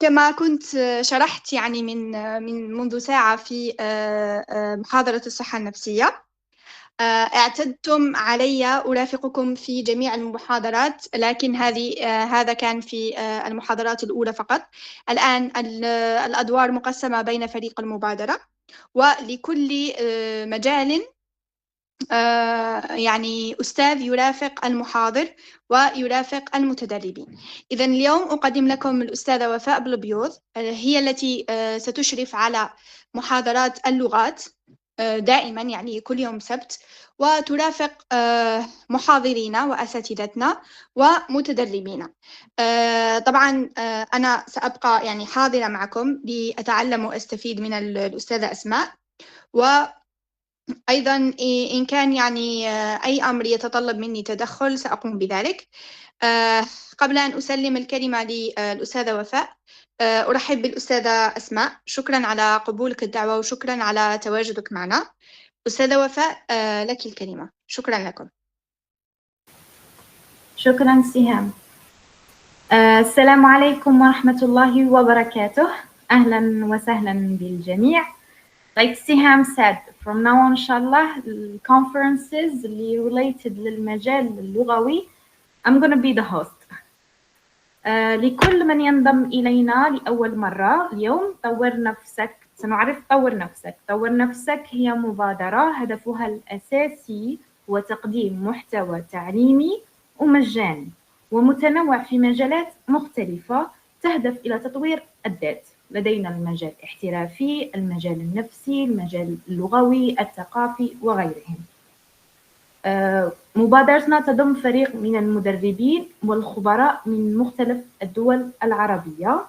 كما كنت شرحت يعني من منذ ساعة في محاضرة الصحة النفسية، اعتدتم علي أرافقكم في جميع المحاضرات، لكن هذا كان في المحاضرات الأولى فقط. الآن الأدوار مقسمة بين فريق المبادرة، ولكل مجال يعني أستاذ يرافق المحاضر ويرافق المتدربين. إذن اليوم أقدم لكم الأستاذة وفاء بالبيوض، هي التي ستشرف على محاضرات اللغات دائما، يعني كل يوم سبت، وترافق محاضرينا وأساتذتنا ومتدربينا. طبعا أنا سأبقى يعني حاضرة معكم لأتعلم وأستفيد من الأستاذة أسماء، وأيضا إن كان يعني أي أمر يتطلب مني تدخل سأقوم بذلك. قبل أن أسلم الكلمة للأستاذة وفاء، أرحب بالأستاذة أسماء. شكرا على قبولك الدعوة وشكرا على تواجدك معنا. أستاذة وفاء، لك الكلمة. شكرا لكم. شكرا سهام. السلام عليكم ورحمة الله وبركاته. أهلا وسهلا بالجميع. Like Siham said, from now on inshallah conferences اللي related للمجال اللغوي I'm gonna be the host. لكل من ينضم إلينا لأول مرة اليوم، طور نفسك. سنعرف طور نفسك. طور نفسك هي مبادرة هدفها الأساسي هو تقديم محتوى تعليمي ومجاني ومتنوع في مجالات مختلفة تهدف إلى تطوير الذات. لدينا المجال الاحترافي، المجال النفسي، المجال اللغوي، الثقافي وغيرهم. مبادرتنا تضم فريق من المدربين والخبراء من مختلف الدول العربية.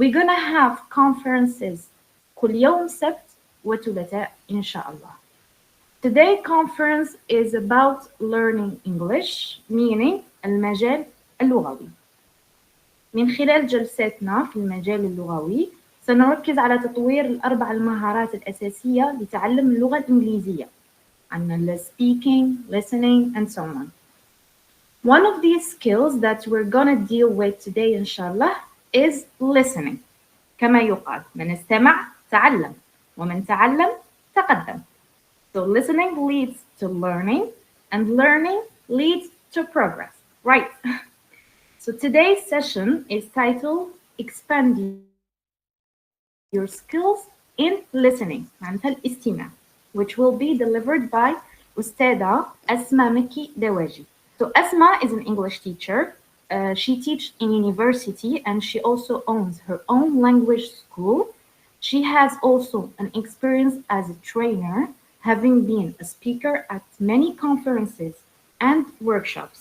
We're gonna have conferences كل يوم سبت وثلاثاء إن شاء الله. Today's conference is about learning English, meaning المجال اللغوي. من خلال جلساتنا في المجال اللغوي سنركز على تطوير الأربع المهارات الأساسية لتعلم اللغة الإنجليزية، عندنا speaking, listening and so on. One of these skills that we're gonna deal with today inshallah is listening. كما يقال من استمع تعلم ومن تعلم تقدم. So listening leads to learning and learning leads to progress, right? So today's session is titled Expanding Your Skills in Listening, معناتها الاستماع, which will be delivered by أستاذة أسماء مكي دواجي. So Asma is an English teacher. She teaches in university and she also owns her own language school. She has also an experience as a trainer, having been a speaker at many conferences and workshops.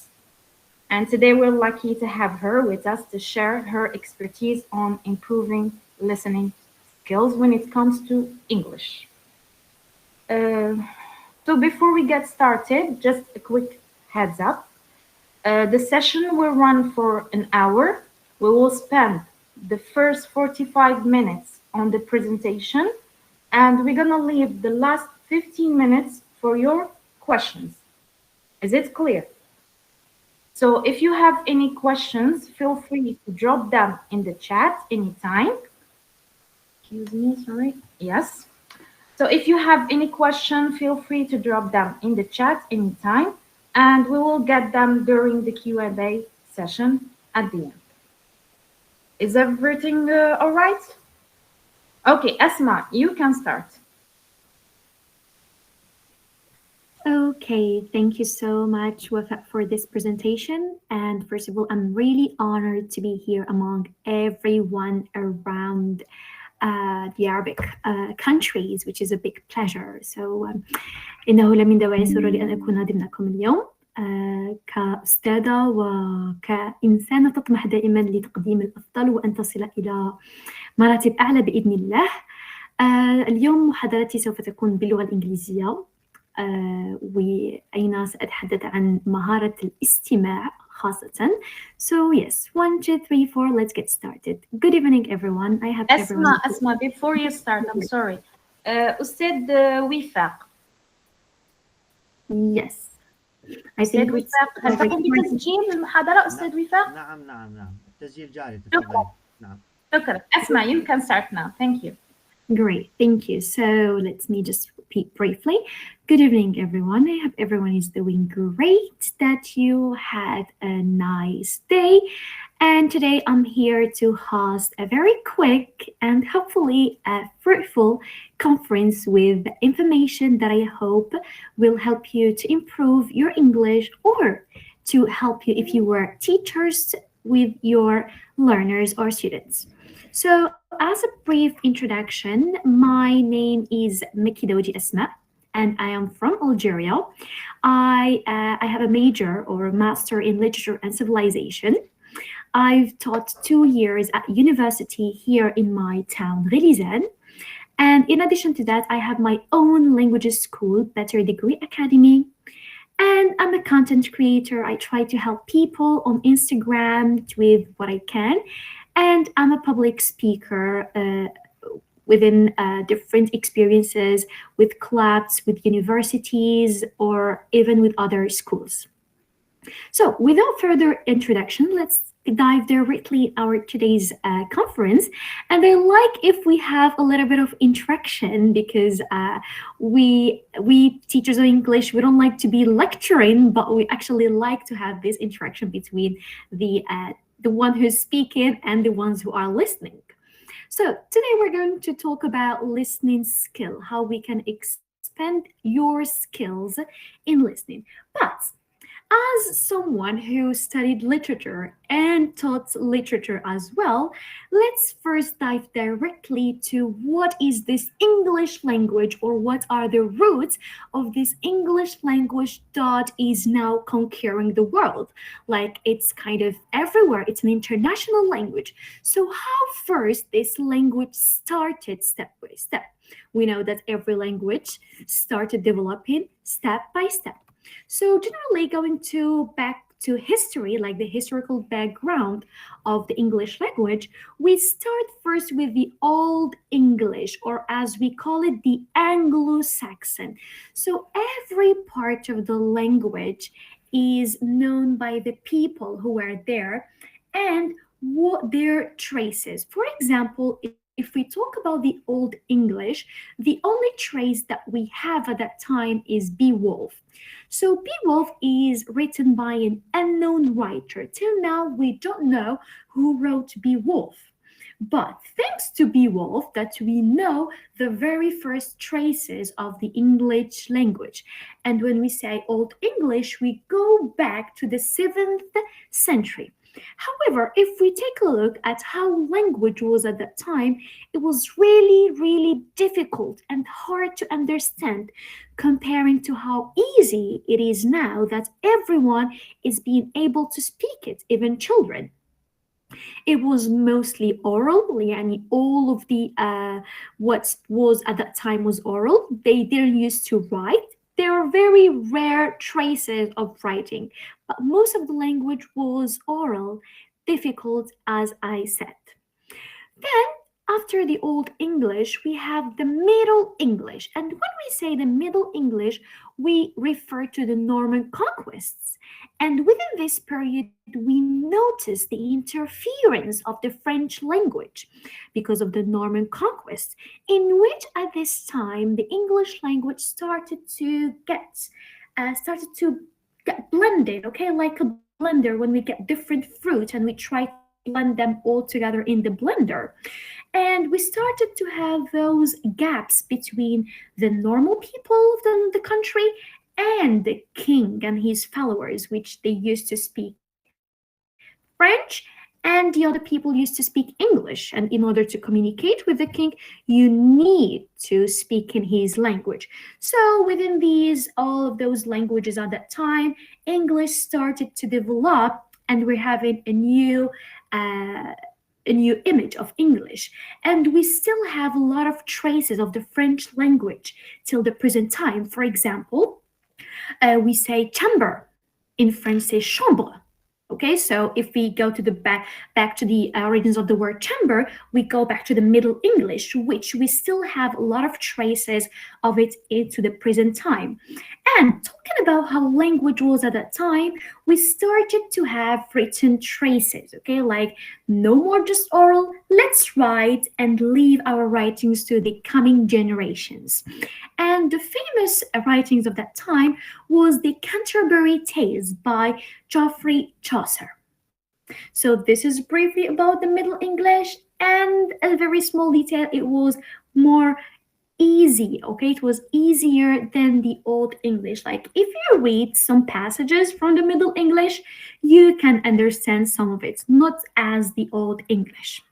And today we're lucky to have her with us to share her expertise on improving listening skills when it comes to English. So before we get started, just a quick heads up. The session will run for an hour. We will spend the first 45 minutes on the presentation, and we're gonna leave the last 15 minutes for your questions. Is it clear? So if you have any questions, feel free to drop them in the chat anytime. Excuse me, sorry. Yes. So if you have any question, feel free to drop them in the chat anytime, and we will get them during the Q&A session at the end. Is everything all right? Okay, Asma, you can start. Okay, thank you so much, Wafa, for this presentation. And first of all, I'm really honored to be here among everyone around the Arabic countries, which is a big pleasure. So إنه لمن دواعي سروري أن أكون ضمنكم اليوم كأستاذة وكإنسانة تطمح دائما لتقديم الأفضل وأن تصل إلى مراتب أعلى بإذن الله. اليوم محاضرتي سوف تكون باللغة الإنجليزية، وأين سأتحدث عن مهارة الاستماع خاصة. So yes, 1, 2, 3, 4, let's get started. Good evening everyone. I have everyone. Asma, before you start, I'm sorry. أستاذ وفاق. Yes. I think أستاذ وفاق، هل تقوم بتسجيل المحاضرة أستاذ وفاق؟ نعم التسجيل جاري. تفضل. نعم. شكرا. أسماء, you can start now. Thank you. Great, thank you. So let me just repeat briefly. Good evening, everyone. I hope everyone is doing great, that you had a nice day. And today I'm here to host a very quick and hopefully a fruitful conference with information that I hope will help you to improve your English or to help you if you were teachers with your learners or students. So as a brief introduction, my name is Asmاء, and I am from Algeria. I have a major or a master in literature and civilization. I've taught 2 years at university here in my town, Relizan. And in addition to that, I have my own languages school, Better Degree Academy. And I'm a content creator. I try to help people on Instagram with what I can. And I'm a public speaker within different experiences with clubs, with universities, or even with other schools. So without further introduction, let's dive directly in our today's conference. And I like if we have a little bit of interaction, because we teachers of English, we don't like to be lecturing, but we actually like to have this interaction between the one who's speaking and the ones who are listening. So today we're going to talk about listening skill, how we can expand your skills in listening. But as someone who studied literature and taught literature as well, let's first dive directly to what is this English language, or what are the roots of this English language that is now conquering the world. Like, it's kind of everywhere. It's an international language. So how first this language started step by step? We know that every language started developing step by step. So generally going back to history, like the historical background of the English language, we start first with the Old English, or as we call it, the Anglo-Saxon. So every part of the language is known by the people who were there and what their traces. For example, if we talk about the Old English, the only trace that we have at that time is Beowulf. So Beowulf is written by an unknown writer. Till now, we don't know who wrote Beowulf. But thanks to Beowulf, that we know the very first traces of the English language. And when we say Old English, we go back to the 7th century. However, if we take a look at how language was at that time, it was really, really difficult and hard to understand, comparing to how easy it is now that everyone is being able to speak it, even children. It was mostly oral, and all of the what was at that time was oral. They didn't used to write. There are very rare traces of writing, but most of the language was oral, difficult, as I said. Then, after the Old English, we have the Middle English. And when we say the Middle English, we refer to the Norman conquests. And within this period, we notice the interference of the French language because of the Norman conquest, in which at this time, the English language started to get blended, okay? Like a blender when we get different fruit and we try to blend them all together in the blender. And we started to have those gaps between the normal people of the country and the king and his followers, which they used to speak French, and the other people used to speak English. And in order to communicate with the king, you need to speak in his language. So within all of those languages at that time, English started to develop, and we're having a new image of English. And we still have a lot of traces of the French language till the present time. For example, we say chamber. In French, say chambre. Okay, so if we go to the back to the origins of the word chamber, we go back to the Middle English, which we still have a lot of traces of it into the present time. And talking about how language was at that time, we started to have written traces, okay? Like no more just oral, let's write and leave our writings to the coming generations. And the famous writings of that time was the Canterbury Tales by Geoffrey Chaucer. So this is briefly about the Middle English, and a very small detail, it was more easy, okay? It was easier than the Old English. Like if you read some passages from the Middle English, you can understand some of it, not as the Old English.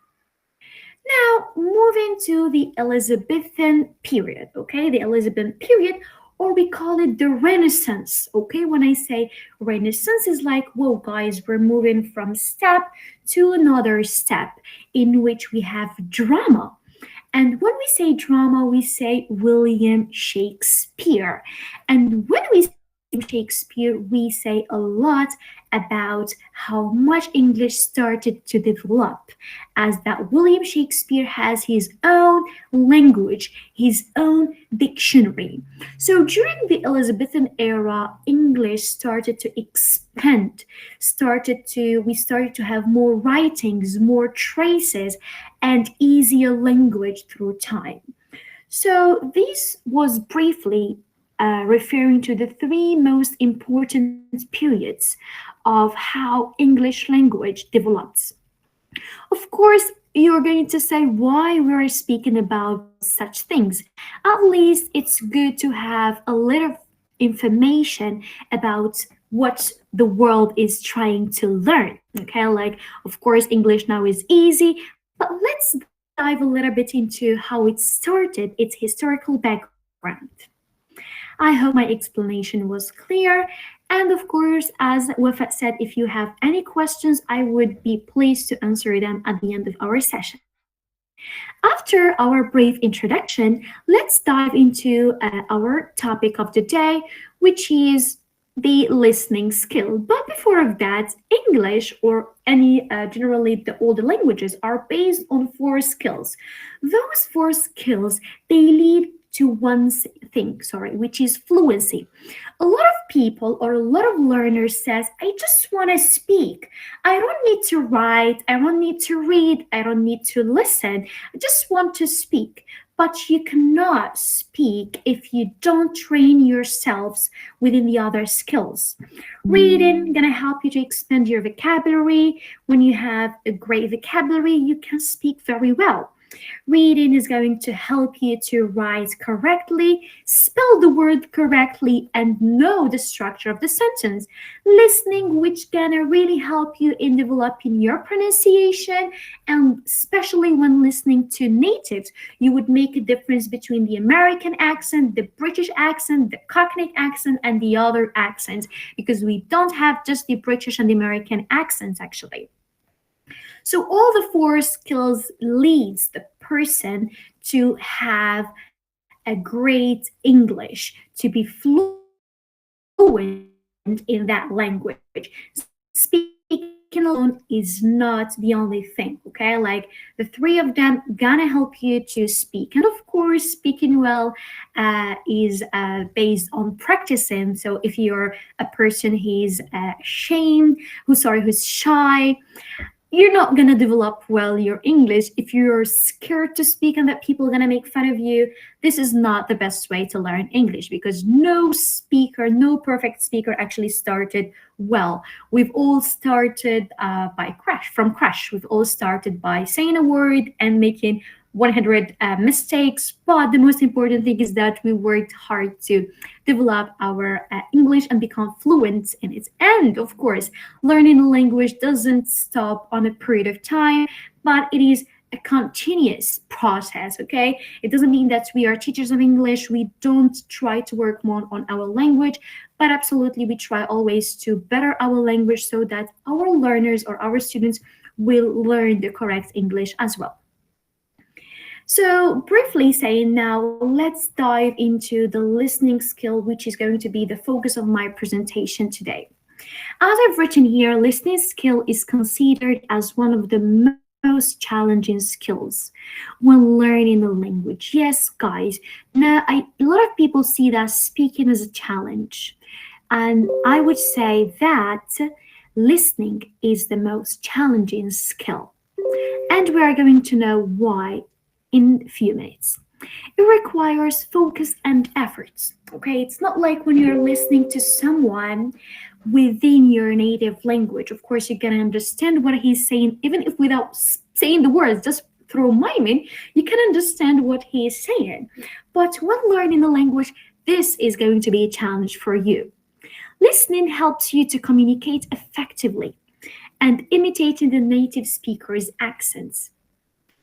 Now, moving to the Elizabethan period, okay? The Elizabethan period, or we call it the Renaissance, okay? When I say Renaissance, is like, whoa, guys, we're moving from step to another step in which we have drama. And when we say drama, we say William Shakespeare. And when we say Shakespeare, we say a lot about how much English started to develop, as that William Shakespeare has his own language, his own dictionary. So during the Elizabethan era, English started to expand, we started to have more writings, more traces, and easier language through time. So this was briefly referring to the three most important periods of how English language develops. Of course, you're going to say why we're speaking about such things. At least it's good to have a little information about what the world is trying to learn. Okay, like of course English now is easy, but let's dive a little bit into how it started, its historical background. I hope my explanation was clear. And of course, as Wafat said, if you have any questions, I would be pleased to answer them at the end of our session. After our brief introduction, let's dive into our topic of the day, which is the listening skill. But before that, English or any generally the older languages are based on 4 skills. Those 4 skills, they lead to one thing, which is fluency. A lot of people or a lot of learners says, I just want to speak. I don't need to write. I don't need to read. I don't need to listen. I just want to speak. But you cannot speak if you don't train yourselves within the other skills. Reading gonna help you to expand your vocabulary. When you have a great vocabulary, you can speak very well. Reading is going to help you to write correctly, spell the word correctly, and know the structure of the sentence. Listening, which gonna really help you in developing your pronunciation, and especially when listening to natives, you would make a difference between the American accent, the British accent, the Cockney accent, and the other accents, because we don't have just the British and the American accents actually. So all the 4 skills leads the person to have a great English, to be fluent in that language. Speaking alone is not the only thing, okay? Like the 3 of them gonna help you to speak. And of course, speaking well is based on practicing. So if you're a person who's who's shy, you're not going to develop well your English. If you're scared to speak and that people are going to make fun of you, this is not the best way to learn English, because no perfect speaker actually started well. We've all started from crash. We've all started by saying a word and making 100 mistakes, but the most important thing is that we worked hard to develop our English and become fluent in it. And of course, learning a language doesn't stop on a period of time, but it is a continuous process, okay? It doesn't mean that we are teachers of English, we don't try to work more on our language, but absolutely we try always to better our language so that our learners or our students will learn the correct English as well. So briefly saying now, let's dive into the listening skill, which is going to be the focus of my presentation today. As I've written here, listening skill is considered as one of the most challenging skills when learning a language. Yes, guys. Now, a lot of people see that speaking as a challenge, and I would say that listening is the most challenging skill. And we are going to know why in a few minutes. It requires focus and efforts. Okay, it's not like when you're listening to someone within your native language. Of course, you're gonna understand what he's saying, even if without saying the words, just through miming, you can understand what he is saying. But when learning a language, this is going to be a challenge for you. Listening helps you to communicate effectively and imitating the native speaker's accents.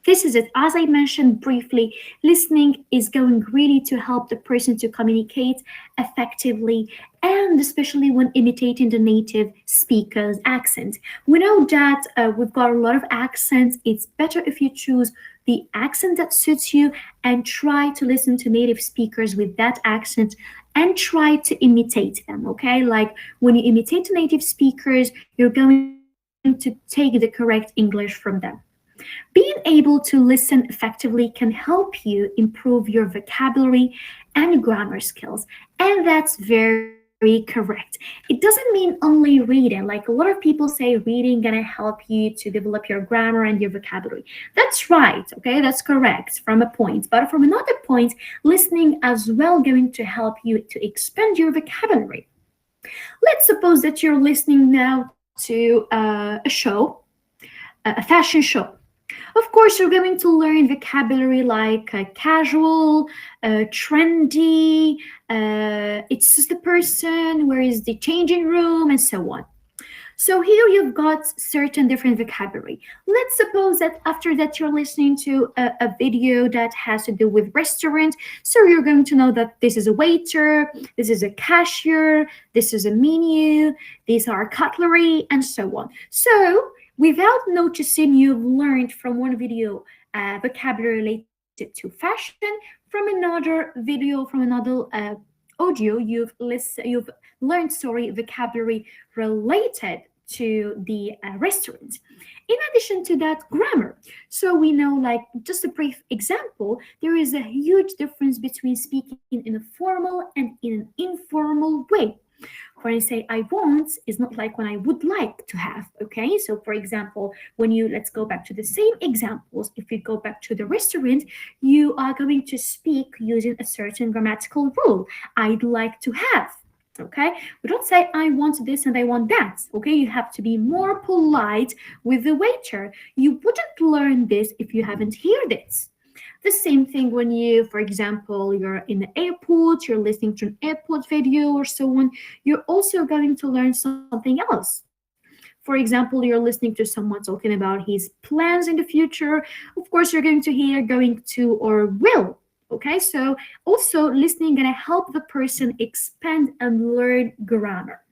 This is it. As I mentioned briefly, listening is going really to help the person to communicate effectively, and especially when imitating the native speaker's accent. We know that we've got a lot of accents. It's better if you choose the accent that suits you and try to listen to native speakers with that accent and try to imitate them, okay? Like when you imitate the native speakers, you're going to take the correct English from them. Being able to listen effectively can help you improve your vocabulary and grammar skills, and that's very correct. It doesn't mean only reading. Like a lot of people say reading gonna help you to develop your grammar and your vocabulary. That's right, okay, that's correct from a point. But from another point, listening as well going to help you to expand your vocabulary. Let's suppose that you're listening now to a show, a fashion show. Of course, you're going to learn vocabulary like casual, trendy, it's just the person, where is the changing room, and so on. So here you've got certain different vocabulary. Let's suppose that after that you're listening to a video that has to do with restaurant. So you're going to know that this is a waiter, this is a cashier, this is a menu, these are cutlery, and so on. So without noticing, you've learned from one video vocabulary related to fashion, from another video, from another audio, you've learned vocabulary related to the restaurant. In addition to that, grammar. So we know, like just a brief example, there is a huge difference between speaking in a formal and in an informal way. When I say I want is not like when I would like to have, okay? So for example, let's go back to the same examples. If we go back to the restaurant, you are going to speak using a certain grammatical rule. I'd like to have, okay? We don't say I want this and I want that, okay? You have to be more polite with the waiter. You wouldn't learn this if you haven't heard it. The same thing when you, for example, you're in the airport, you're listening to an airport video or so on, you're also going to learn something else. For example, you're listening to someone talking about his plans in the future. Of course, you're going to hear going to or will. Okay, so also listening gonna help the person expand and learn grammar.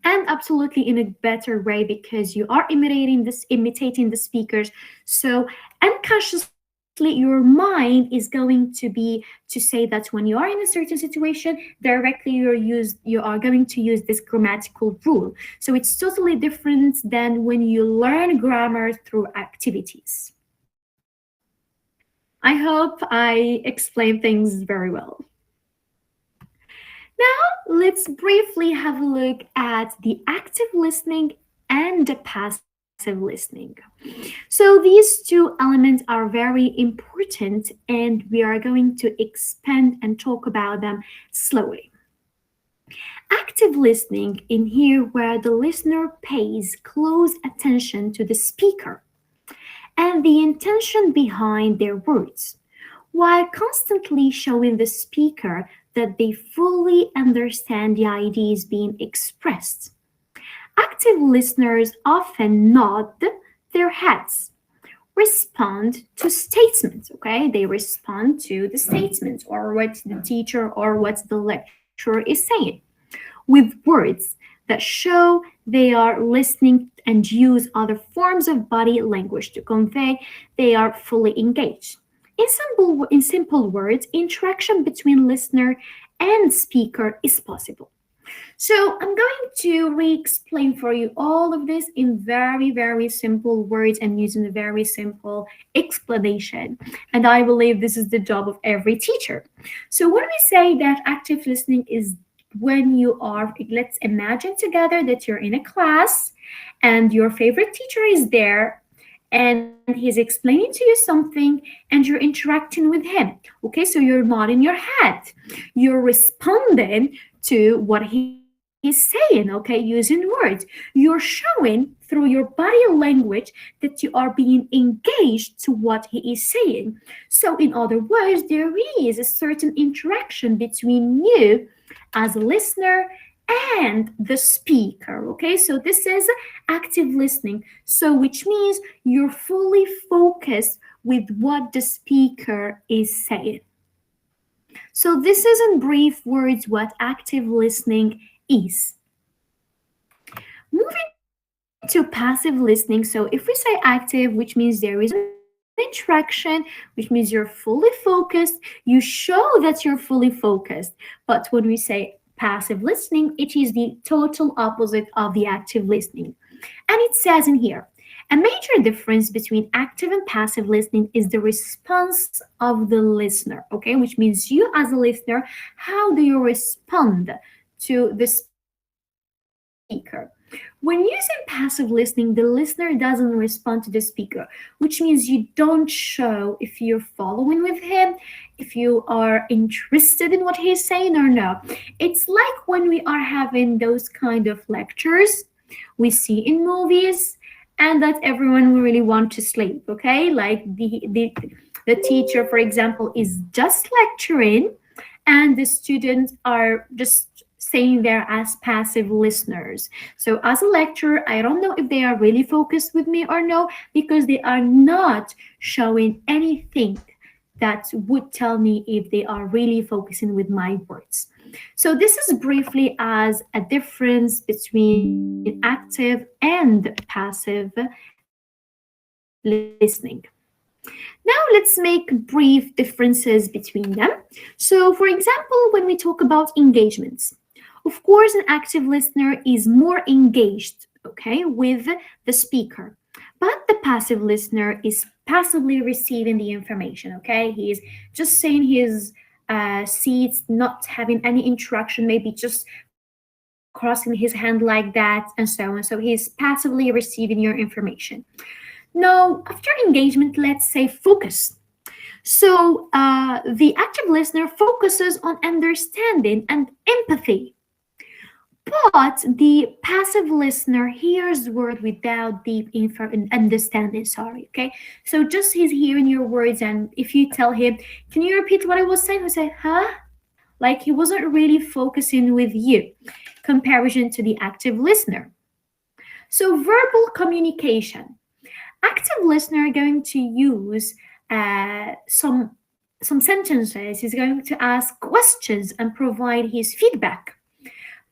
And absolutely in a better way because you are imitating the speakers. So unconsciously, your mind is going to be to say that when you are in a certain situation, directly you are going to use this grammatical rule. So it's totally different than when you learn grammar through activities. I hope I explained things very well. Now, let's briefly have a look at the active listening and the passive listening. So these two elements are very important and we are going to expand and talk about them slowly. Active listening in here where the listener pays close attention to the speaker and the intention behind their words, while constantly showing the speaker that they fully understand the ideas being expressed. Active listeners often nod their heads, respond to statements, okay? They respond to the statements or what the teacher or what the lecturer is saying with words that show they are listening and use other forms of body language to convey they are fully engaged. In simple words, interaction between listener and speaker is possible. So I'm going to re-explain for you all of this in very, very simple words and using a very simple explanation. And I believe this is the job of every teacher. So when we say that active listening is when you are, let's imagine together that you're in a class and your favorite teacher is there and he's explaining to you something and you're interacting with him. Okay, so you're nodding your head. You're responding to what he's saying, okay, using words. You're showing through your body language that you are being engaged to what he is saying. So in other words, there is a certain interaction between you as a listener and the speaker. Okay, so this is active listening, so which means you're fully focused with what the speaker is saying. So this is in brief words what active listening is. Moving to passive listening, so if we say active, which means there is an interaction, which means you're fully focused, you show that you're fully focused. But when we say passive listening, it is the total opposite of the active listening. And it says in here, a major difference between active and passive listening is the response of the listener, okay? Which means you as a listener, how do you respond to the speaker? When using passive listening, the listener doesn't respond to the speaker, which means you don't show if you're following with him, if you are interested in what he's saying or no. It's like when we are having those kind of lectures we see in movies, and that everyone will really want to sleep, okay? Like the teacher, for example, is just lecturing, and the students are just staying there as passive listeners. So as a lecturer, I don't know if they are really focused with me or no, because they are not showing anything that would tell me if they are really focusing with my words. So this is briefly as a difference between active and passive listening. Now let's make brief differences between them. So for example, when we talk about engagements, of course, an active listener is more engaged, okay, with the speaker. But the passive listener is passively receiving the information, okay? He is just saying his seats, not having any interaction, maybe just crossing his hand like that, and so on. So he's passively receiving your information. Now, after engagement, let's say focus. So the active listener focuses on understanding and empathy. But the passive listener hears word without deep understanding, okay? So just he's hearing your words, and if you tell him, can you repeat what I was saying? He'll say, huh? Like he wasn't really focusing with you, comparison to the active listener. So verbal communication. Active listener are going to use some sentences. He's going to ask questions and provide his feedback.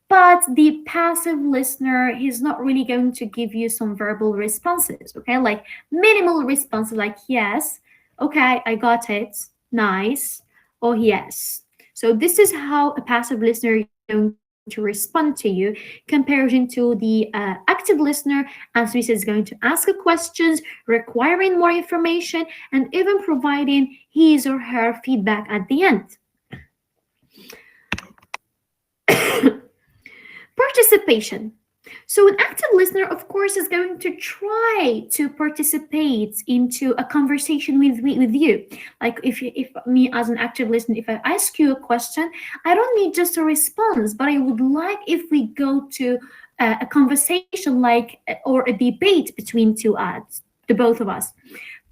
But the passive listener, he's not really going to give you some verbal responses, okay? Like minimal responses like, yes, okay, I got it, nice, oh, yes. So this is how a passive listener is going to respond to you, comparison to the active listener, as we said, is going to ask questions, requiring more information, and even providing his or her feedback at the end. Participation. So an active listener, of course, is going to try to participate into a conversation with you. Like if me as an active listener, if I ask you a question, I don't need just a response, but I would like if we go to a conversation like or a debate between the both of us.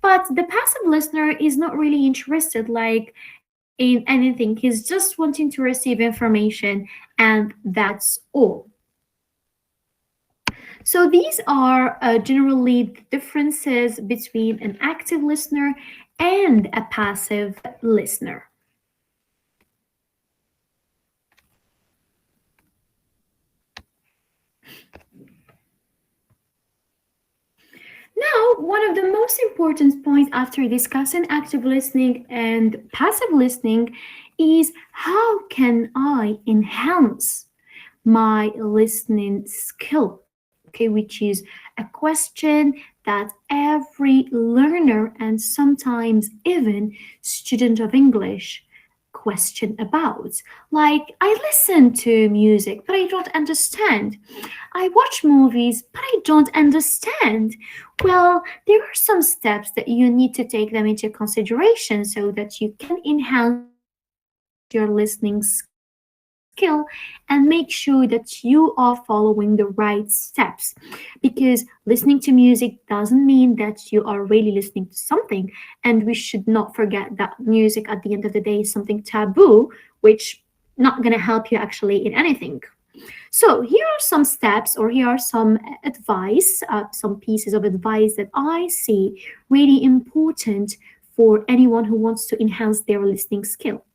But the passive listener is not really interested like in anything. He's just wanting to receive information, and that's all. So these are generally the differences between an active listener and a passive listener. Now, one of the most important points after discussing active listening and passive listening is how can I enhance my listening skill? Okay, which is a question that every learner and sometimes even student of English question about. Like, I listen to music, but I don't understand. I watch movies, but I don't understand. Well, there are some steps that you need to take them into consideration so that you can enhance your listening skill and make sure that you are following the right steps. Because listening to music doesn't mean that you are really listening to something, and we should not forget that music at the end of the day is something taboo, which not going to help you actually in anything. So here are some steps, or here are some advice, some pieces of advice that I see really important for anyone who wants to enhance their listening skill.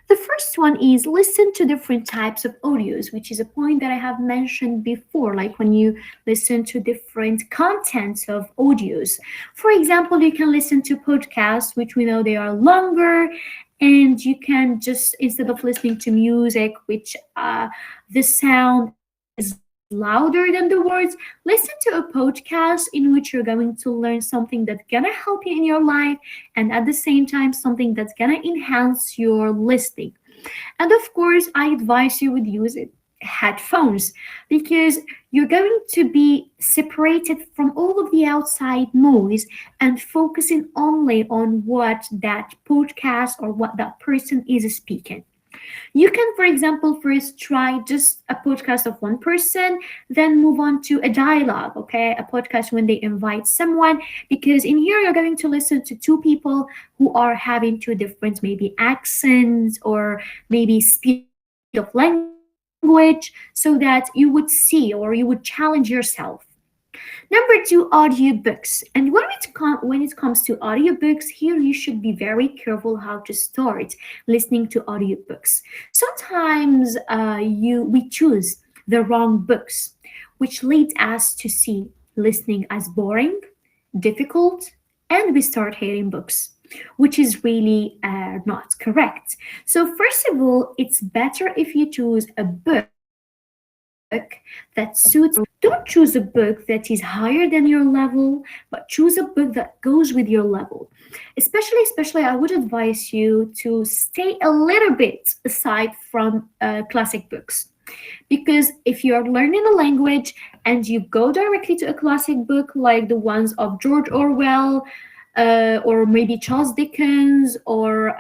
The first one is listen to different types of audios, which is a point that I have mentioned before, like when you listen to different contents of audios. For example, you can listen to podcasts, which we know they are longer, and you can just, instead of listening to music, which the sound is louder than the words, listen to a podcast in which you're going to learn something that's gonna help you in your life, and at the same time something that's gonna enhance your listening. And of course, I advise you with using headphones, because you're going to be separated from all of the outside noise and focusing only on what that podcast or what that person is speaking. You can, for example, first try just a podcast of one person, then move on to a dialogue, okay? A podcast when they invite someone, because in here you're going to listen to two people who are having two different maybe accents or maybe speed of language, so that you would see or you would challenge yourself. Number two, audiobooks. And when it comes to audiobooks, here you should be very careful how to start listening to audiobooks. Sometimes we choose the wrong books, which leads us to see listening as boring, difficult, and we start hating books, which is really not correct. So first of all, it's better if you choose a book that suits. Don't choose a book that is higher than your level, but choose a book that goes with your level. Especially, I would advise you to stay a little bit aside from classic books. Because if you're learning a language and you go directly to a classic book like the ones of George Orwell, or maybe Charles Dickens, or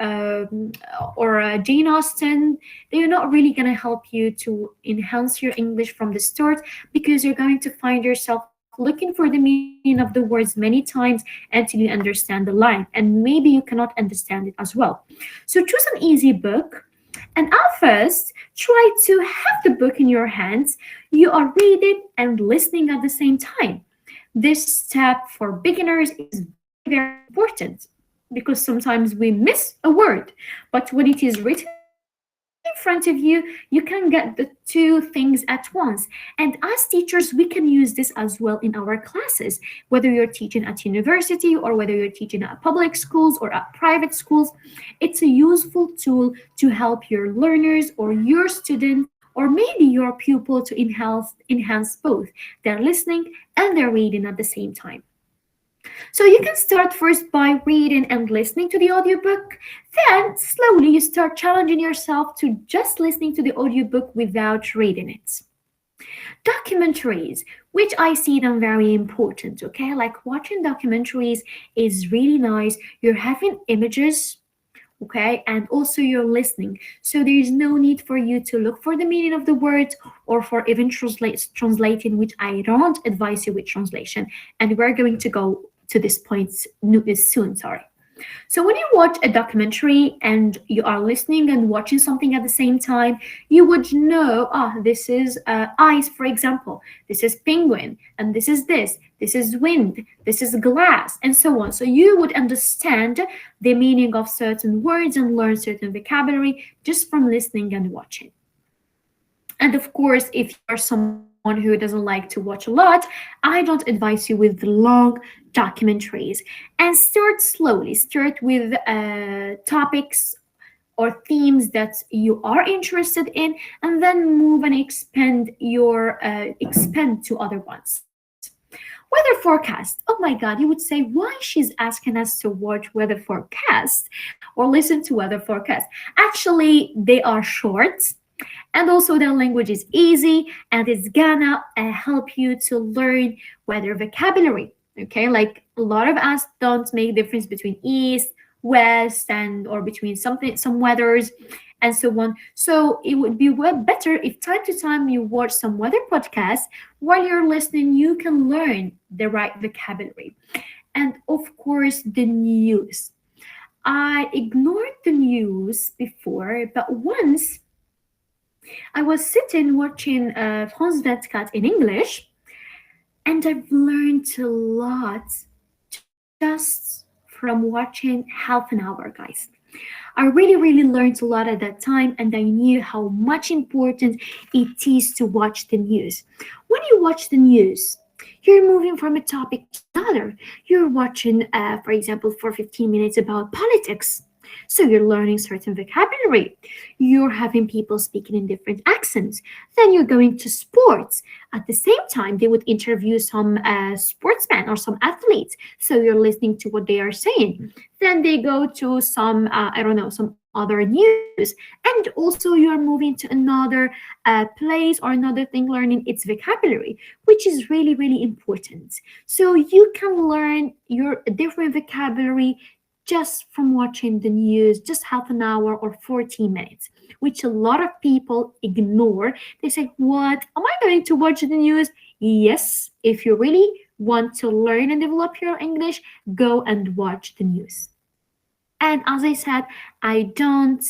Jane Austen, they're not really going to help you to enhance your English from the start, because you're going to find yourself looking for the meaning of the words many times until you understand the line, and maybe you cannot understand it as well. So choose an easy book. And at first, try to have the book in your hands. You are reading and listening at the same time. This step for beginners is very important, because sometimes we miss a word, but when it is written in front of you, you can get the two things at once. And as teachers, we can use this as well in our classes, whether you're teaching at university or whether you're teaching at public schools or at private schools. It's a useful tool to help your learners or your student or maybe your pupil to enhance both their listening and their reading at the same time. So you can start first by reading and listening to the audiobook. Then slowly you start challenging yourself to just listening to the audiobook without reading it. Documentaries, which I see them very important, okay? Like watching documentaries is really nice. You're having images, okay, and also you're listening. So there is no need for you to look for the meaning of the words or for even translating, which I don't advise you with translation. And we're going to go to this point soon, sorry. So when you watch a documentary and you are listening and watching something at the same time, you would know, this is ice, for example, this is penguin, and this is wind, this is glass, and so on. So you would understand the meaning of certain words and learn certain vocabulary just from listening and watching. And of course, if you are someone who doesn't like to watch a lot, I don't advise you with long documentaries. And start slowly. Start with topics or themes that you are interested in, and then move and expand to other ones. Weather forecast. Oh my God, you would say, why she's asking us to watch weather forecast or listen to weather forecast? Actually, they are short, and also their language is easy, and it's gonna help you to learn weather vocabulary. Okay, like a lot of us don't make difference between east, west, and or between some weathers and so on. So it would be better if time to time you watch some weather podcasts. While you're listening, you can learn the right vocabulary. And of course, the news. I ignored the news before, but once I was sitting watching France 24 in English, and I've learned a lot just from watching half an hour, guys. I really learned a lot at that time, and I knew how much important it is to watch the news. When you watch the news, you're moving from a topic to another. You're watching, for example, for 15 minutes about politics. So you're learning certain vocabulary. You're having people speaking in different accents. Then you're going to sports. At the same time, they would interview some sportsmen or some athletes. So you're listening to what they are saying. Then they go to some, some other news. And also you're moving to another place or another thing, learning its vocabulary, which is really important. So you can learn your different vocabulary just from watching the news, just half an hour or 40 minutes, which a lot of people ignore. They say, what? Am I going to watch the news? Yes, if you really want to learn and develop your English, go and watch the news. And as I said, I don't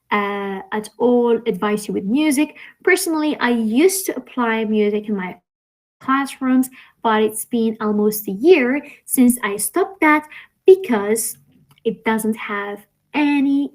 at all advise you with music. Personally, I used to apply music in my classrooms, but it's been almost a year since I stopped that because it doesn't have any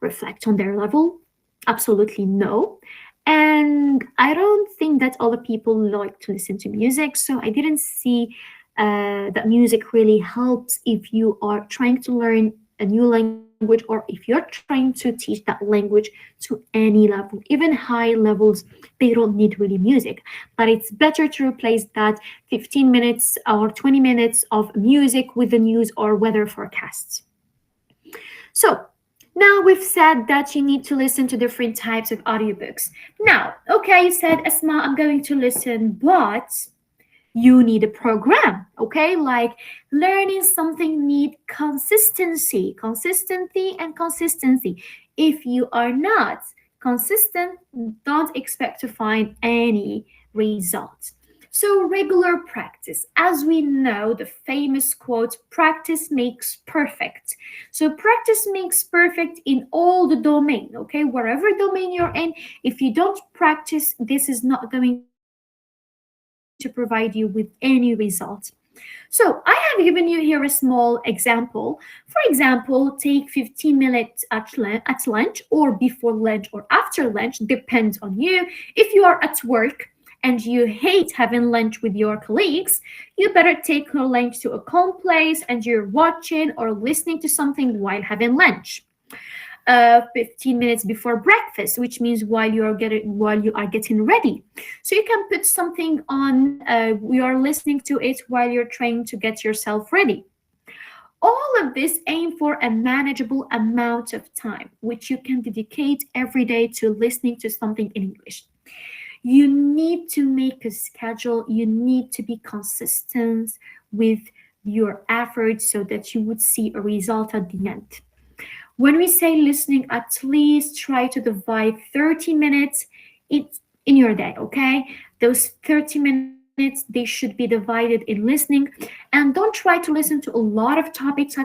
reflect on their level. Absolutely no. And I don't think that other people like to listen to music, so I didn't see that music really helps if you are trying to learn a new language, or if you're trying to teach that language to any level, even high levels, they don't need really music. But it's better to replace that 15 minutes or 20 minutes of music with the news or weather forecasts. So now we've said that you need to listen to different types of audiobooks. Now, okay, you said, Asma, I'm going to listen, but you need a program, okay? Like learning something need consistency. If you are not consistent, don't expect to find any results. So regular practice. As we know, the famous quote, practice makes perfect. So practice makes perfect in all the domain, okay? Wherever domain you're in, if you don't practice, this is not going to provide you with any result. So I have given you here a small example. For example, take 15 minutes at lunch or before lunch or after lunch, depends on you. If you are at work and you hate having lunch with your colleagues, you better take your lunch to a calm place and you're watching or listening to something while having lunch. 15 minutes before breakfast, which means while you are getting ready. So you can put something on, you are listening to it while you're trying to get yourself ready. All of this aim for a manageable amount of time, which you can dedicate every day to listening to something in English. You need to make a schedule. You need to be consistent with your efforts so that you would see a result at the end. When we say listening, at least try to divide 30 minutes in your day, okay? Those 30 minutes, they should be divided in listening. And don't try to listen to a lot of topics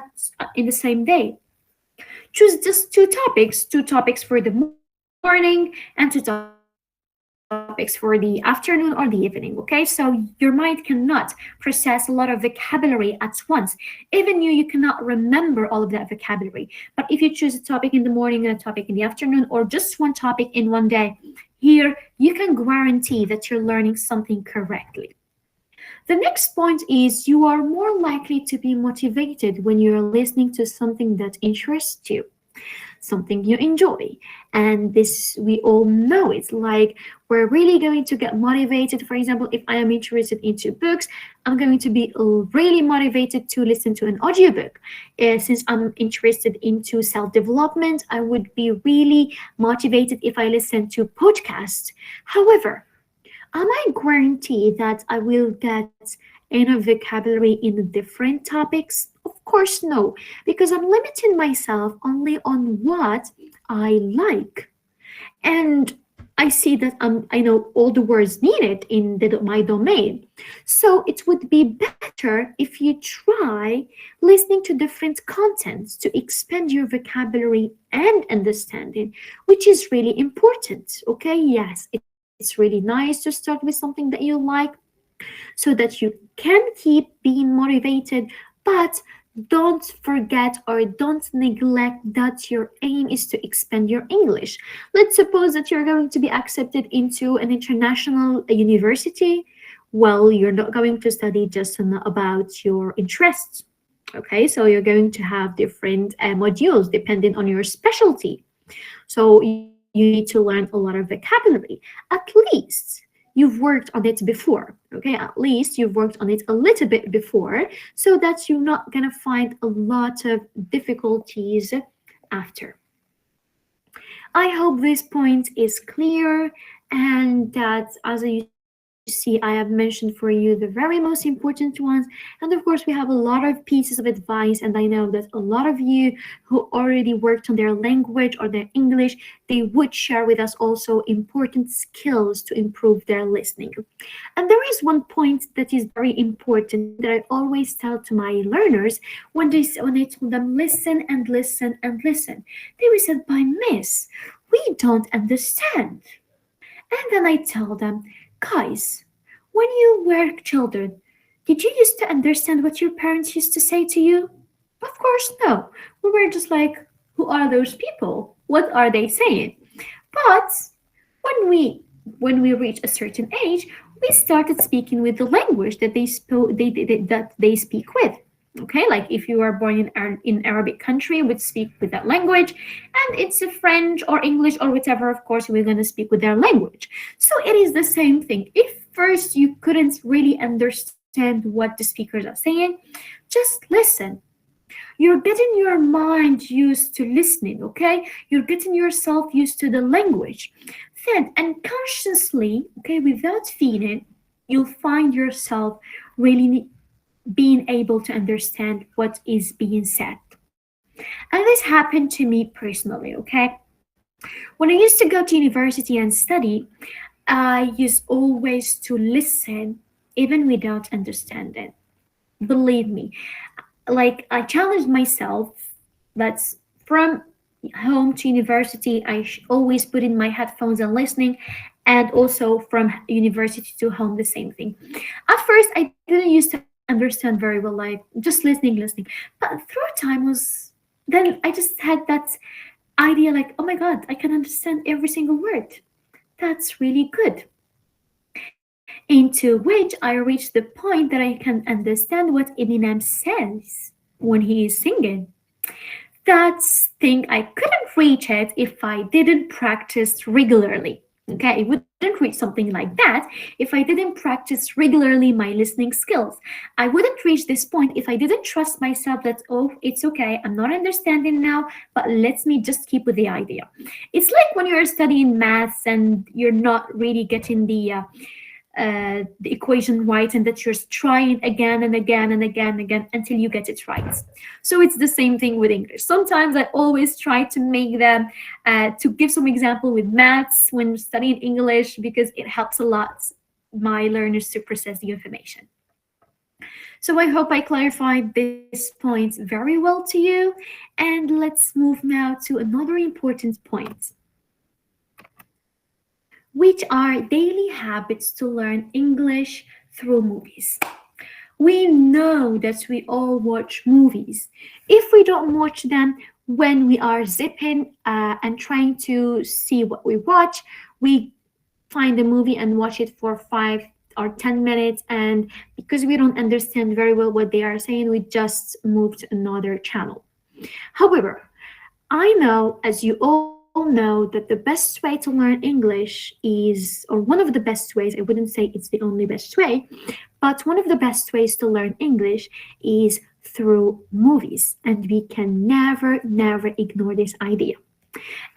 in the same day. Choose just two topics for the morning and two topics for the afternoon or the evening, okay? So your mind cannot process a lot of vocabulary at once. Even you cannot remember all of that vocabulary. But if you choose a topic in the morning and a topic in the afternoon, or just one topic in one day, here you can guarantee that you're learning something correctly. The next point is you are more likely to be motivated when you're listening to something that interests you. something you enjoy. And this, we all know it. Like, we're really going to get motivated. For example, if I am interested into books, I'm going to be really motivated to listen to an audiobook. Since I'm interested into self-development, I would be really motivated if I listen to podcasts. However, am I guaranteed that I will get enough vocabulary in different topics? Of course, no, because I'm limiting myself only on what I like. And I see that I know all the words needed in my domain. So it would be better if you try listening to different contents to expand your vocabulary and understanding, which is really important. Okay, yes, it's really nice to start with something that you like so that you can keep being motivated, but don't forget or don't neglect that your aim is to expand your English. Let's suppose that you're going to be accepted into an international university. Well, you're not going to study just about your interests. Okay, so you're going to have different modules depending on your specialty. So you need to learn a lot of vocabulary. At least you've worked on it before, okay? At least you've worked on it a little bit before, so that you're not gonna find a lot of difficulties after. I hope this point is clear, and that, as you see, I have mentioned for you the very most important ones. And of course, we have a lot of pieces of advice, and I know that a lot of you who already worked on their language or their English, they would share with us also important skills to improve their listening. And there is one point that is very important that I always tell to my learners when I tell them listen and listen and listen. They will say, "But Miss, we don't understand." And then I tell them, "Guys, when you were children, did you used to understand what your parents used to say to you?" Of course, no. We were just like, who are those people? What are they saying? But when we reach a certain age, we started speaking with the language that they speak with. Okay, like if you are born in Arabic country, we'd speak with that language, and it's a French or English or whatever, of course, we're going to speak with their language. So it is the same thing. If first you couldn't really understand what the speakers are saying, just listen. You're getting your mind used to listening, okay? You're getting yourself used to the language. Then unconsciously, okay, without feeling, you'll find yourself really being able to understand what is being said. And this happened to me personally, okay? When I used to go to university and study, I used always to listen even without understanding. Believe me, like I challenged myself that from home to university, I always put in my headphones and listening, and also from university to home, the same thing. At first, I didn't used to understand very well, like just listening. But through time then I just had that idea like, oh my God, I can understand every single word. That's really good. Into which I reached the point that I can understand what Eminem says when he is singing. That thing, I couldn't reach it if I didn't practice regularly. Okay, I wouldn't reach something like that if I didn't practice regularly my listening skills. I wouldn't reach this point if I didn't trust myself that, oh, it's okay, I'm not understanding now, but let me just keep with the idea. It's like when you're studying maths and you're not really getting the equation right, and that you're trying again and again and again and again until you get it right. So it's the same thing with English. Sometimes I always try to make them to give some example with maths when studying English, because it helps a lot my learners to process the information. So I hope I clarified this point very well to you, and let's move now to another important point, which are daily habits to learn English through movies. We know that we all watch movies. If we don't watch them when we are zipping and trying to see what we watch, we find a movie and watch it for 5 or 10 minutes, and because we don't understand very well what they are saying, we just move to another channel. However, I know, as you all know, that the best way to learn English is, or one of the best ways, I wouldn't say it's the only best way, but one of the best ways to learn English is through movies. And we can never, never ignore this idea.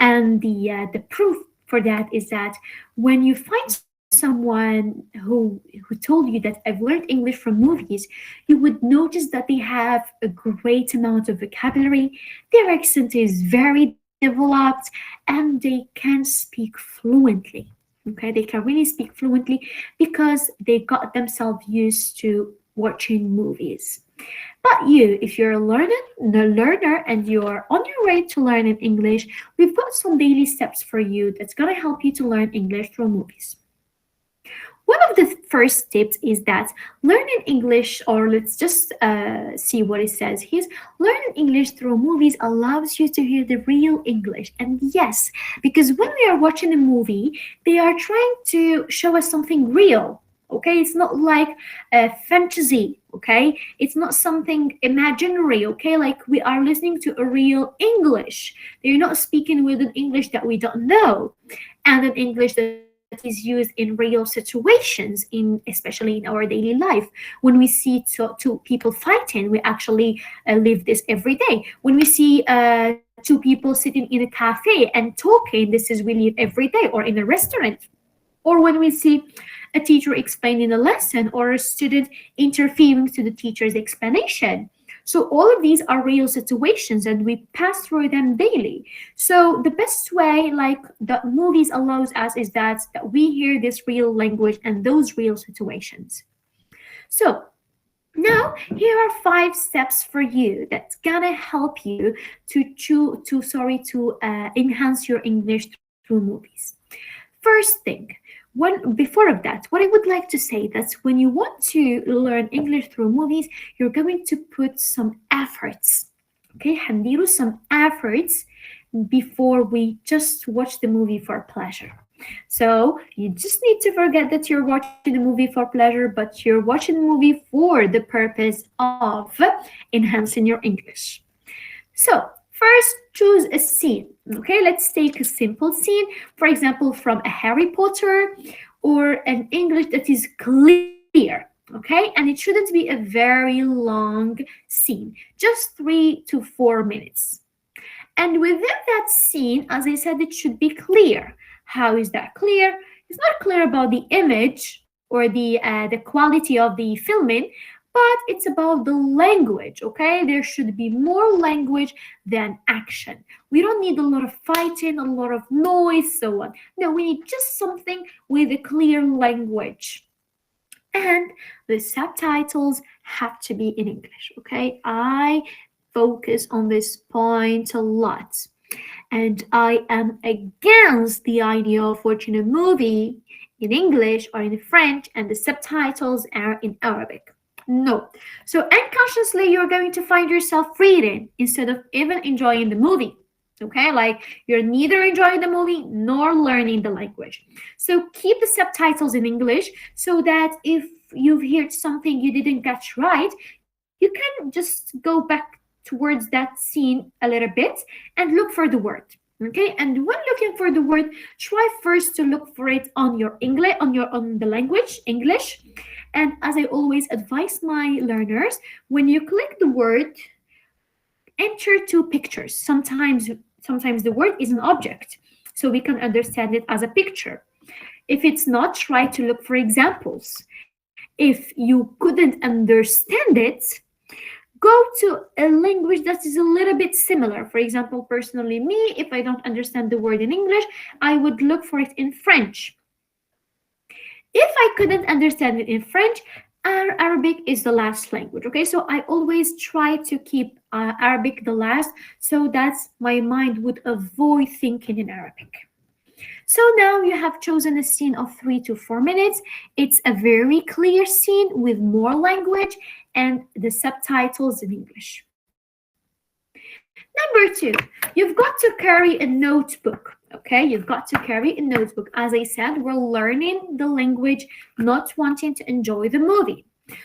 And the proof for that is that when you find someone who told you that I've learned English from movies, you would notice that they have a great amount of vocabulary, their accent is very developed, and they can speak fluently. Okay, they can really speak fluently because they got themselves used to watching movies. But you, if you're a learner and you're on your way to learning English, we've got some daily steps for you that's going to help you to learn English through movies. One of the first tips is that learning English, or let's just see what it says here, learning English through movies allows you to hear the real English. And yes, because when we are watching a movie, they are trying to show us something real. Okay, it's not like a fantasy. Okay, it's not something imaginary. Okay, like we are listening to a real English. They're not speaking with an English that we don't know, and an English that is used in real situations, especially in our daily life. When we see two people fighting, we actually live this every day. When we see two people sitting in a cafe and talking, this is we live every day, or in a restaurant. Or when we see a teacher explaining a lesson, or a student interfering to the teacher's explanation. So all of these are real situations, and we pass through them daily. So the best way, like the movies allows us, is that we hear this real language and those real situations. So now here are 5 steps for you that's gonna help you to enhance your English through movies. First thing, before of that, what I would like to say that when you want to learn English through movies, you're going to put some efforts. Okay, هنديروا some efforts before we just watch the movie for pleasure. So you just need to forget that you're watching the movie for pleasure, but you're watching the movie for the purpose of enhancing your English. So first, choose a scene. Okay, let's take a simple scene, for example, from a Harry Potter, or an English that is clear. Okay, and it shouldn't be a very long scene, just 3 to 4 minutes. And within that scene, as I said, it should be clear. How is that clear? It's not clear about the image or the quality of the filming, but it's about the language, okay? There should be more language than action. We don't need a lot of fighting, a lot of noise, so on. No, we need just something with a clear language. And the subtitles have to be in English, okay? I focus on this point a lot. And I am against the idea of watching a movie in English or in French and the subtitles are in Arabic. No. So unconsciously, you're going to find yourself reading instead of even enjoying the movie. Okay, like you're neither enjoying the movie nor learning the language. So keep the subtitles in English so that if you've heard something you didn't get right, you can just go back towards that scene a little bit and look for the word. Okay, and when looking for the word, try first to look for it on your English, on the language English. And as I always advise my learners, when you click the word, enter 2 pictures. Sometimes the word is an object, so we can understand it as a picture. If it's not, try to look for examples. If you couldn't understand it, go to a language that is a little bit similar. For example, personally, me, if I don't understand the word in English, I would look for it in French. If I couldn't understand it in French, Arabic is the last language, okay? So I always try to keep Arabic the last so that my mind would avoid thinking in Arabic. So now you have chosen a scene of 3 to 4 minutes. It's a very clear scene with more language and the subtitles in English. Number 2, you've got to carry a notebook. Okay, you've got to carry a notebook. As I said, we're learning the language, not wanting to enjoy the movie.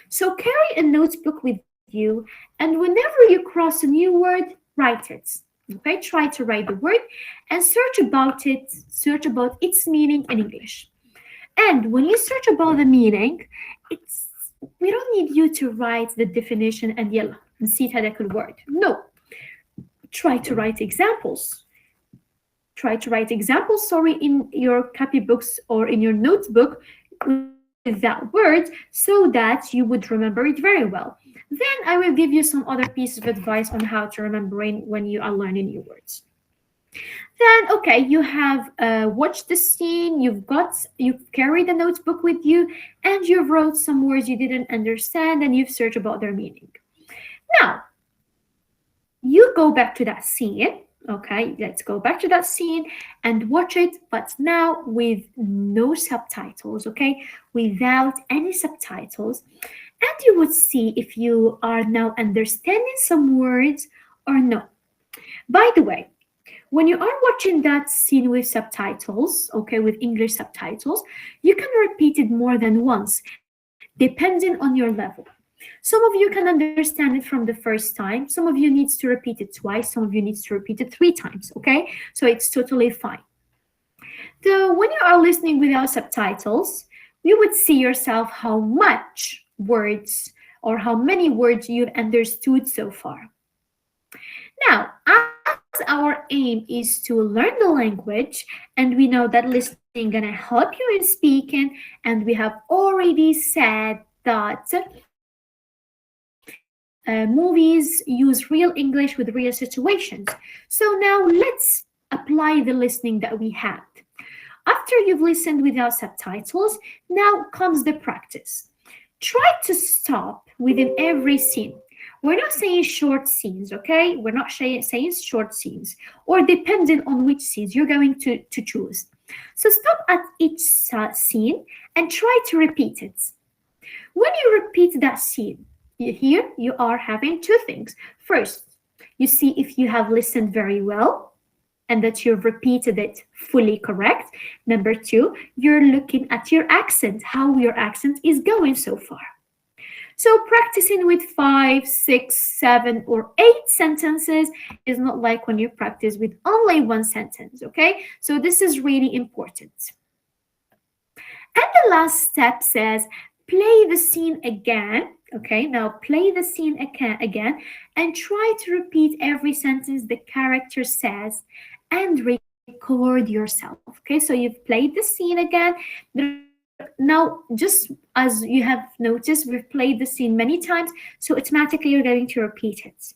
So carry a notebook with you, and whenever you cross a new word, write it. Okay, try to write the word and search about it, search about its meaning in English. And when you search about the meaning, we don't need you to write the definition and يلا نسيت هذاك الword. No. Try to write examples. Try to write examples, in your copybooks or in your notebook with that word so that you would remember it very well. Then I will give you some other piece of advice on how to remember it when you are learning new words. Then, okay, you have watched the scene, you've carried the notebook with you, and you've wrote some words you didn't understand, and you've searched about their meaning. Now, you go back to that scene, okay? Let's go back to that scene and watch it, but now with no subtitles, okay? Without any subtitles, and you would see if you are now understanding some words or no. By the way, when you are watching that scene with subtitles, okay, with English subtitles, you can repeat it more than once, depending on your level. Some of you can understand it from the first time. Some of you needs to repeat it twice. Some of you needs to repeat it 3 times, okay? So it's totally fine. So when you are listening without subtitles, you would see yourself how much words or how many words you've understood so far. Now, as our aim is to learn the language, and we know that listening gonna help you in speaking, and we have already said that movies use real English with real situations. So now let's apply the listening that we had. After you've listened without subtitles, now comes the practice. Try to stop within every scene. We're not saying short scenes, okay? We're not saying short scenes, or depending on which scenes you're going to choose. So stop at each scene and try to repeat it. When you repeat that scene, here you are having 2 things. First, you see if you have listened very well and that you've repeated it fully correct. Number 2, you're looking at your accent, how your accent is going so far. So practicing with 5, 6, 7, or 8 sentences is not like when you practice with only 1 sentence, okay? So this is really important. And the last step says, play the scene again, okay? Now play the scene again and try to repeat every sentence the character says and record yourself, okay? So you've played the scene again. Now, just as you have noticed, we've played the scene many times, so automatically you're going to repeat it.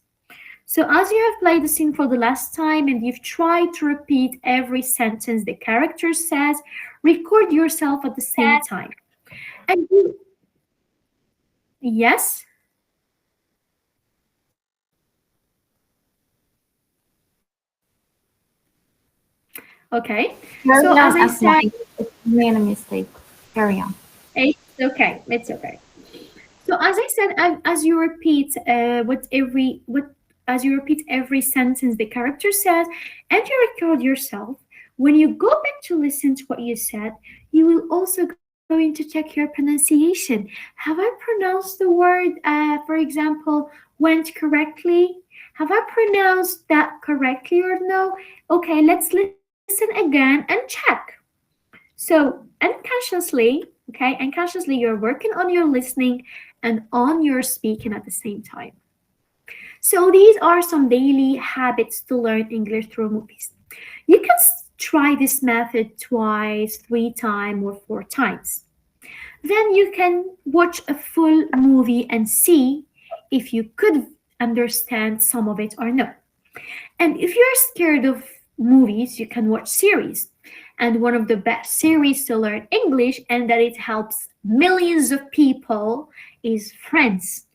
So as you have played the scene for the last time and you've tried to repeat every sentence the character says, record yourself at the same time. And yes? Okay. So as I said, it's made a mistake. Carry on. It's okay. It's okay. So as I said, as you repeat as you repeat every sentence the character says, and you record yourself, when you go back to listen to what you said, you will also going to check your pronunciation. Have I pronounced the word, for example, went correctly? Have I pronounced that correctly or no? Okay, let's listen again and check. So unconsciously, you're working on your listening and on your speaking at the same time. So these are some daily habits to learn English through movies. You can try this method twice, 3 times, or 4 times. Then you can watch a full movie and see if you could understand some of it or not. And if you're scared of movies, you can watch series. And one of the best series to learn English and that it helps millions of people is Friends.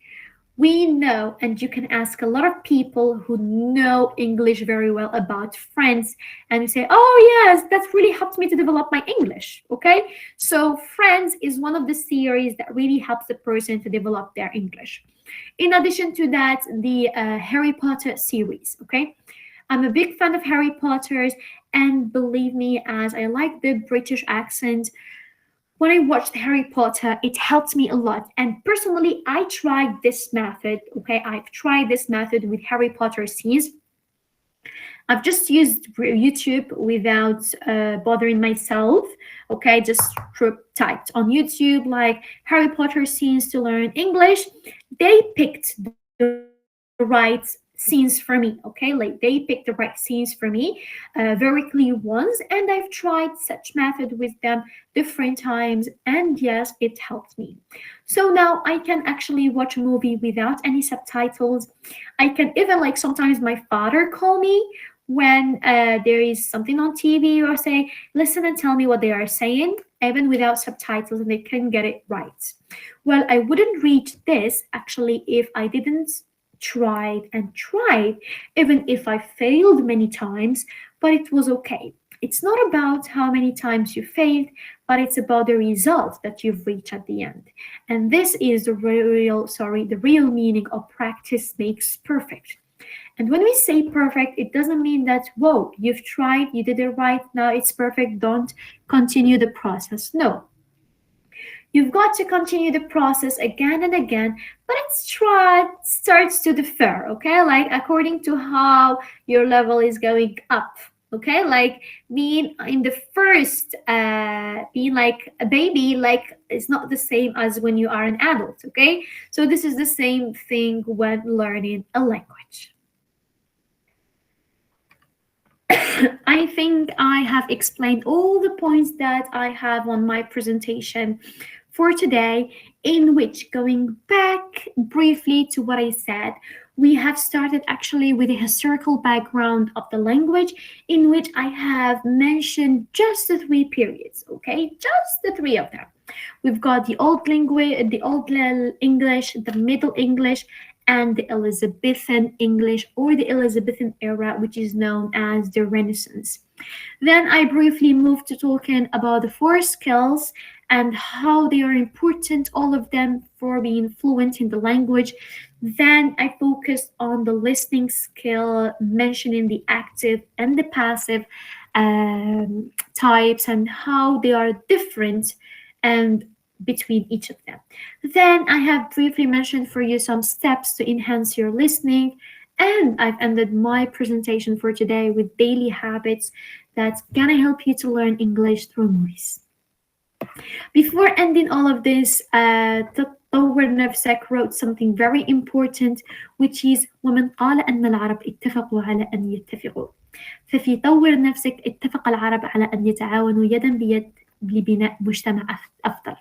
We know, and you can ask a lot of people who know English very well about Friends, and you say, oh yes, that's really helped me to develop my English, okay? So Friends is one of the series that really helps the person to develop their English. In addition to that, the Harry Potter series, okay? I'm a big fan of Harry Potter, and believe me, as I like the British accent, when I watched Harry Potter, it helped me a lot. And personally, I tried this method, okay? I've tried this method with Harry Potter scenes. I've just used YouTube without bothering myself. Okay, just typed on YouTube like Harry Potter scenes to learn English. They picked the right scenes for me. Okay, like they picked the right scenes for me, very clear ones, and I've tried such method with them different times, and yes, it helped me. So now I can actually watch a movie without any subtitles. I can even, like, sometimes my father call me when there is something on TV, or say, listen and tell me what they are saying, even without subtitles, and they can get it right. Well, I wouldn't reach this actually if I didn't tried, even if I failed many times, but it was okay. It's not about how many times you failed, but it's about the result that you've reached at the end. And this is the real meaning of practice makes perfect. And when we say perfect, it doesn't mean that, whoa, you've tried, you did it right, now it's perfect, don't continue the process. No. You've got to continue the process again and again, but it starts to differ, okay? Like according to how your level is going up, okay? Like being in the first, being like a baby, like it's not the same as when you are an adult, okay? So this is the same thing when learning a language. I think I have explained all the points that I have on my presentation for today, in which, going back briefly to what I said, we have started actually with a historical background of the language, in which I have mentioned just the 3 periods, okay? Just the 3 of them. We've got the Old Language, the Old English, the Middle English, and the Elizabethan English, or the Elizabethan era, which is known as the Renaissance. Then I briefly moved to talking about the 4 skills and how they are important, all of them, for being fluent in the language. Then I focused on the listening skill, mentioning the active and the passive types and how they are different and between each of them. Then I have briefly mentioned for you some steps to enhance your listening, and I've ended my presentation for today with daily habits that's gonna help you to learn English through noise. Before ending all of this, تطوير نفسك wrote something very important, which is ومن قال أن العرب اتفقوا على أن يتفقوا. ففي طور نفسك اتفق العرب على أن يتعاونوا يدا بيد لبناء مجتمع أفضل.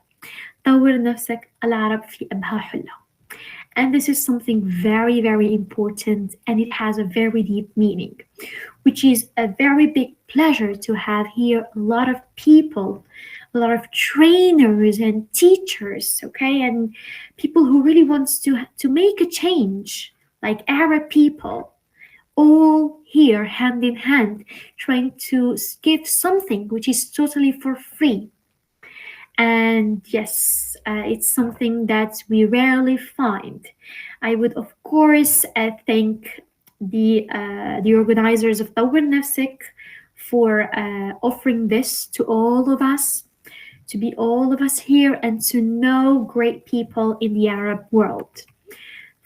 طور نفسك العرب في أبها حلة. And this is something very, very important, and it has a very deep meaning, which is a very big pleasure to have here a lot of people, a lot of trainers and teachers, okay, and people who really wants to make a change, like Arab people, all here hand in hand, trying to give something which is totally for free. And yes, it's something that we rarely find. I would, of course, thank the organizers of طور نفسك for offering this to all of us, to be all of us here, and to know great people in the Arab world.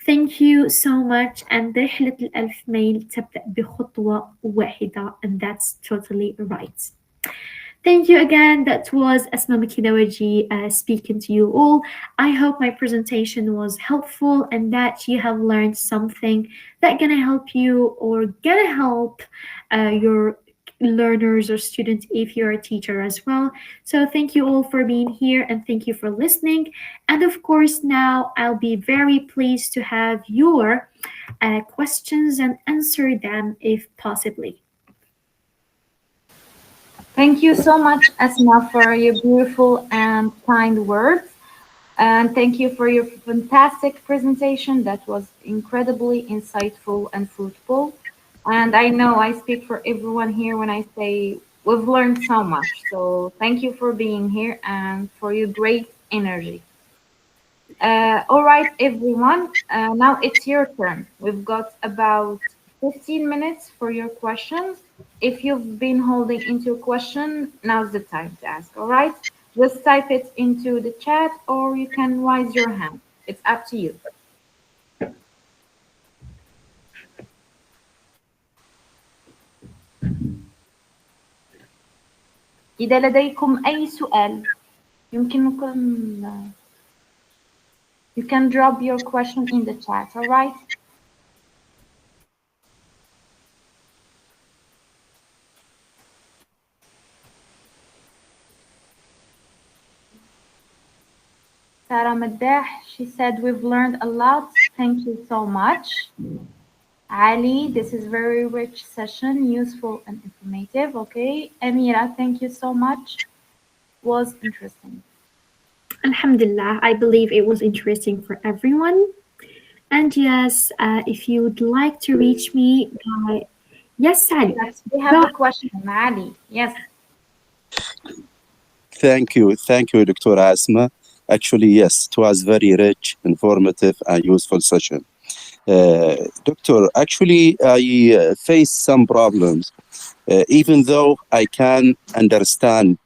Thank you so much. And رحلة الألف ميل تبدأ بخطوة واحدة, and that's totally right. Thank you again. That was Asma speaking to you all. I hope my presentation was helpful and that you have learned something that's gonna help you or gonna help your learners or students if you're a teacher as well. So thank you all for being here and thank you for listening. And of course, now I'll be very pleased to have your questions and answer them if possibly. Thank you so much, Asma, for your beautiful and kind words. And thank you for your fantastic presentation. That was incredibly insightful and fruitful. And I know I speak for everyone here when I say we've learned so much. So thank you for being here and for your great energy. All right, everyone. Now it's your turn. We've got about 15 minutes for your questions. If you've been holding into a question, now's the time to ask, all right? Just type it into the chat or you can raise your hand. It's up to you. إذا لديكم أي سؤال يمكنكم you can drop your question in the chat, all right? Sarah Maddah, she said, we've learned a lot. Thank you so much. Ali, this is very rich session, useful and informative. Okay. Amira, thank you so much. Was interesting. Alhamdulillah, I believe it was interesting for everyone. And yes, if you would like to reach me, yes, Ali. Yes, we have a question, Ali. Yes. Thank you, Dr. Asma. Actually, yes, it was very rich, informative, and useful session. Doctor, actually, I face some problems, even though I can understand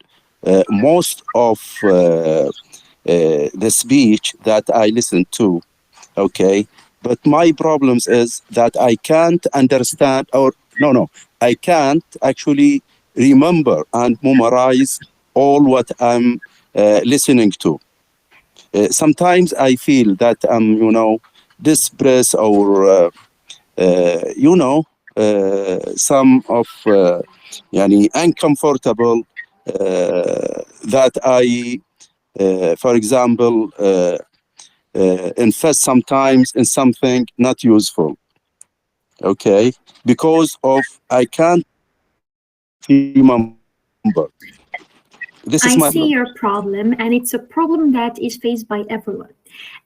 most of the speech that I listen to, okay? But my problems is that I can't understand, I can't actually remember and memorize all what I'm listening to. Sometimes I feel that I'm, depressed or, some of, uncomfortable that I, for example, invest sometimes in something not useful, okay? Because of I can't remember. This is my I see your problem, and it's a problem that is faced by everyone.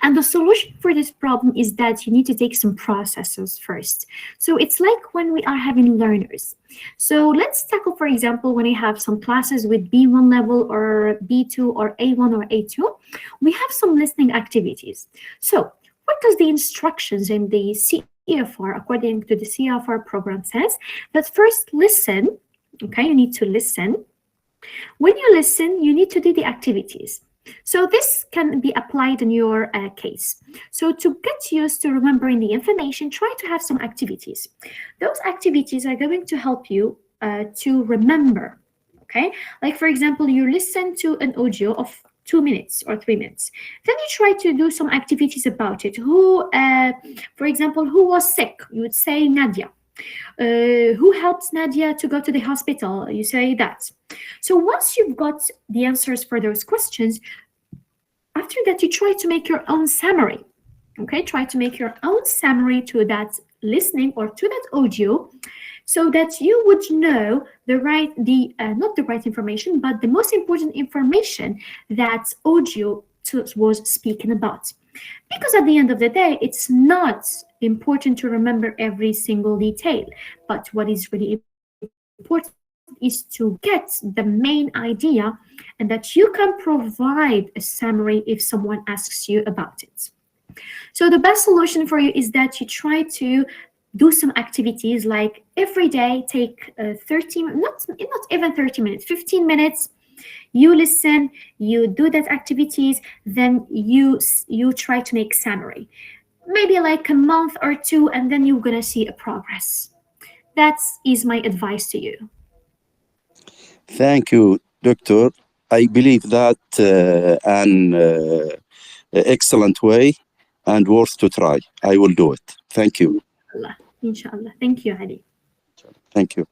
And the solution for this problem is that you need to take some processes first. So it's like when we are having learners. So let's tackle, for example, when I have some classes with B1 level or B2 or A1 or A2, we have some listening activities. So what does the instructions in the CFR, according to the CFR program, says? That first listen, okay, you need to listen. When you listen, you need to do the activities. So this can be applied in your case. So to get used to remembering the information, try to have some activities. Those activities are going to help you to remember, okay? Like, for example, you listen to an audio of 2 minutes or 3 minutes. Then you try to do some activities about it. For example, who was sick? You would say Nadia. Who helps Nadia to go to the hospital? You say that. So once you've got the answers for those questions, after that, you try to make your own summary. Okay, try to make your own summary to that listening or to that audio, so that you would know not the right information, but the most important information that audio was speaking about. Because at the end of the day, it's not important to remember every single detail, but what is really important is to get the main idea and that you can provide a summary if someone asks you about it. So the best solution for you is that you try to do some activities, like every day take 30, not even 30 minutes, 15 minutes. You listen, you do that activities, then you try to make summary. Maybe like a month or two, and then you're gonna see a progress. That is my advice to you. Thank you, Doctor. I believe that an excellent way and worth to try. I will do it. Thank you. Inshallah. Thank you, Ali. Thank you.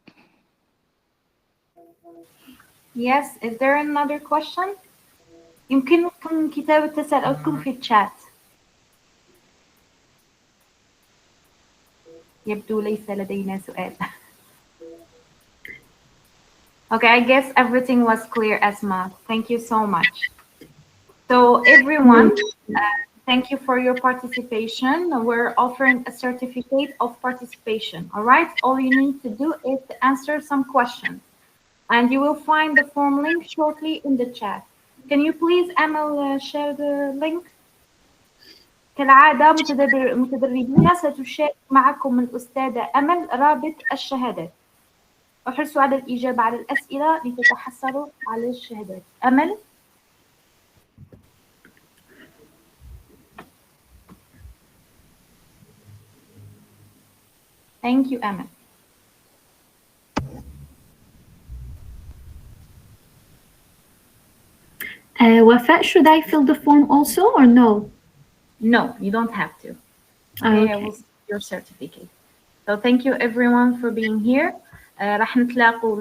Yes, is there another question? يمكنكم كتابة تساؤلكم في الشات. يبدو ليس لدينا سؤال. Okay, I guess everything was clear, Asma. Thank you so much. So everyone, thank you for your participation. We're offering a certificate of participation, all right? All you need to do is to answer some questions. And you will find the form link shortly in the chat. Can you please, Amal, share the link? كالعادة متدربين ستشارك معكم الأستاذة أمل رابط الشهادات. احرصوا على الإجابة على الأسئلة لتتحصلوا على الشهادات. أمل. Thank you, Amal. Wafa, should I fill the form also or no? No, you don't have to. Okay, I will see your certificate. So thank you everyone for being here. راح نتلاقوا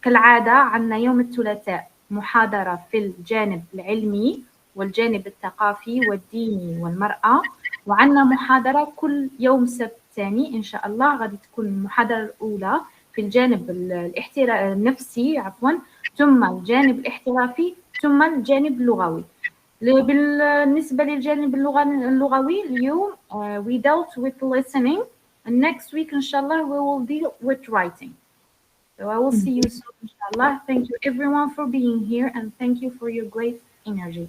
كالعادة عنا يوم الثلاثاء محاضرة في الجانب العلمي والجانب الثقافي والديني والمرأة، وعنا محاضرة كل يوم سبت ثاني إن شاء الله. غادي تكون المحاضرة الأولى في الجانب النفسي ثم الجانب الاحترافي ثم الجانب اللغوي. بالنسبة للجانب اللغوي اليوم we dealt with listening, and next week inshallah we will deal with writing. So I will see you soon inshallah. Thank you everyone for being here, and thank you for your great energy.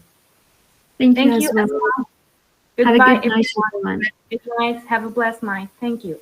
Thank you as well. Goodbye Have a good night, everyone. everyone. Good night. Have a blessed night. Thank you.